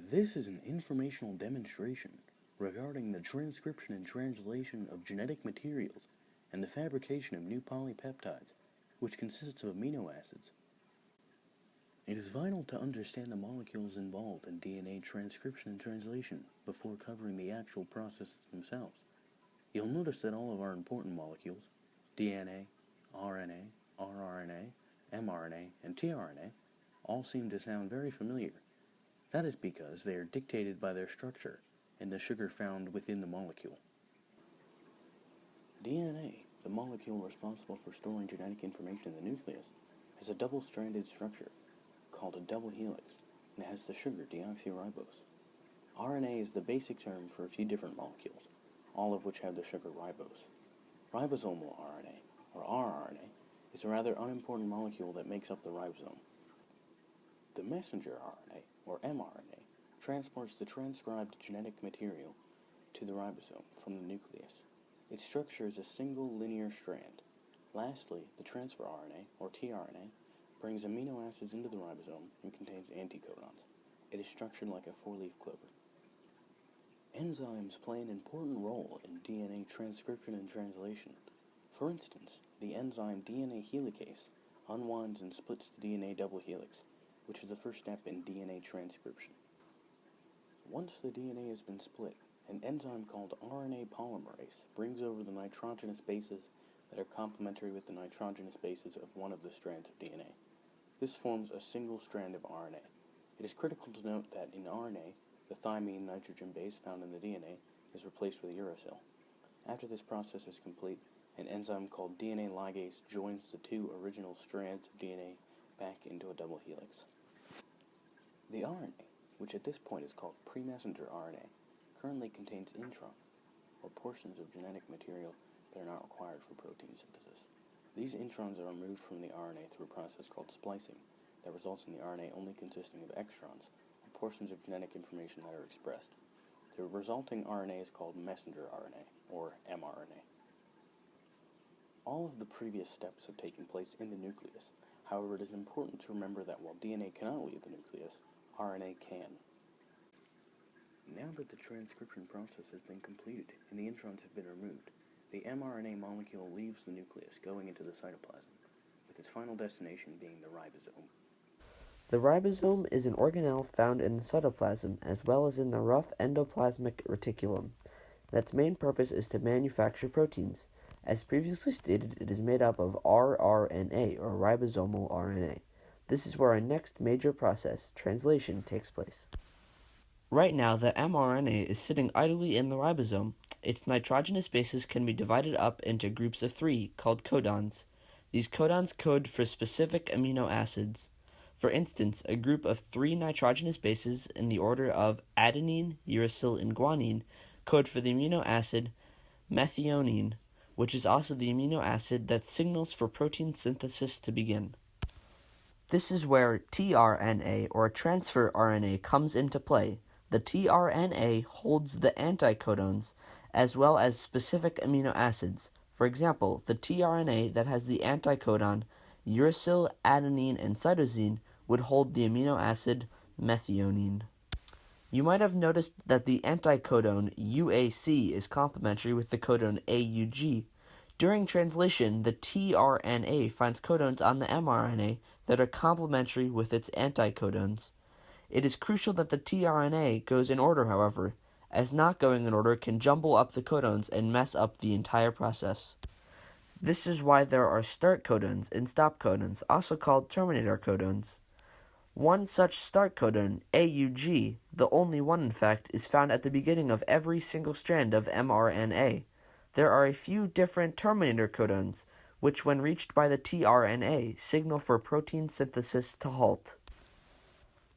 This is an informational demonstration regarding the transcription and translation of genetic materials and the fabrication of new polypeptides, which consists of amino acids. It is vital to understand the molecules involved in DNA transcription and translation before covering the actual processes themselves. You'll notice that all of our important molecules, DNA, RNA, rRNA, mRNA, and tRNA, all seem to sound very familiar. That is because they are dictated by their structure and the sugar found within the molecule. DNA, the molecule responsible for storing genetic information in the nucleus, has a double-stranded structure called a double helix and has the sugar deoxyribose. RNA is the basic term for a few different molecules, all of which have the sugar ribose. Ribosomal RNA, or rRNA, is a rather unimportant molecule that makes up the ribosome. The messenger RNA, or mRNA, transports the transcribed genetic material to the ribosome from the nucleus. Its structure is a single linear strand. Lastly, the transfer RNA, or tRNA, brings amino acids into the ribosome and contains anticodons. It is structured like a four-leaf clover. Enzymes play an important role in DNA transcription and translation. For instance, the enzyme DNA helicase unwinds and splits the DNA double helix, which is the first step in DNA transcription. Once the DNA has been split, an enzyme called RNA polymerase brings over the nitrogenous bases that are complementary with the nitrogenous bases of one of the strands of DNA. This forms a single strand of RNA. It is critical to note that in RNA, the thymine nitrogen base found in the DNA is replaced with uracil. After this process is complete, an enzyme called DNA ligase joins the two original strands of DNA back into a double helix. The RNA, which at this point is called pre-messenger RNA, currently contains introns, or portions of genetic material that are not required for protein synthesis. These introns are removed from the RNA through a process called splicing that results in the RNA only consisting of extrons, or portions of genetic information that are expressed. The resulting RNA is called messenger RNA, or mRNA. All of the previous steps have taken place in the nucleus. However, it is important to remember that while DNA cannot leave the nucleus, RNA can. Now that the transcription process has been completed and the introns have been removed, the mRNA molecule leaves the nucleus, going into the cytoplasm, with its final destination being the ribosome. The ribosome is an organelle found in the cytoplasm as well as in the rough endoplasmic reticulum. Its main purpose is to manufacture proteins. As previously stated, it is made up of rRNA, or ribosomal RNA. This is where our next major process, translation, takes place. Right now, the mRNA is sitting idly in the ribosome. Its nitrogenous bases can be divided up into groups of 3, called codons. These codons code for specific amino acids. For instance, a group of 3 nitrogenous bases in the order of adenine, uracil, and guanine code for the amino acid methionine, which is also the amino acid that signals for protein synthesis to begin. This is where tRNA, or transfer RNA, comes into play. The tRNA holds the anticodons as well as specific amino acids. For example, the tRNA that has the anticodon uracil, adenine, and cytosine would hold the amino acid methionine. You might have noticed that the anticodon UAC is complementary with the codon AUG. During translation, the tRNA finds codons on the mRNA that are complementary with its anticodons. It is crucial that the tRNA goes in order, however, as not going in order can jumble up the codons and mess up the entire process. This is why there are start codons and stop codons, also called terminator codons. One such start codon, AUG, the only one in fact, is found at the beginning of every single strand of mRNA. There are a few different terminator codons, which when reached by the tRNA, signal for protein synthesis to halt.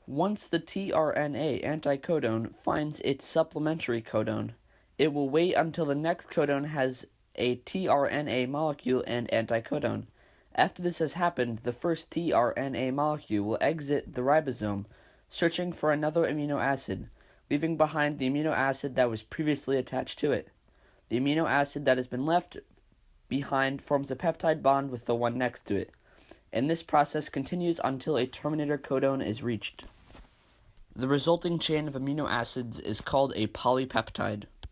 Once the tRNA anticodon finds its supplementary codon, it will wait until the next codon has a tRNA molecule and anticodon. After this has happened, the first tRNA molecule will exit the ribosome, searching for another amino acid, leaving behind the amino acid that was previously attached to it. The amino acid that has been left behind forms a peptide bond with the one next to it, and this process continues until a terminator codon is reached. The resulting chain of amino acids is called a polypeptide.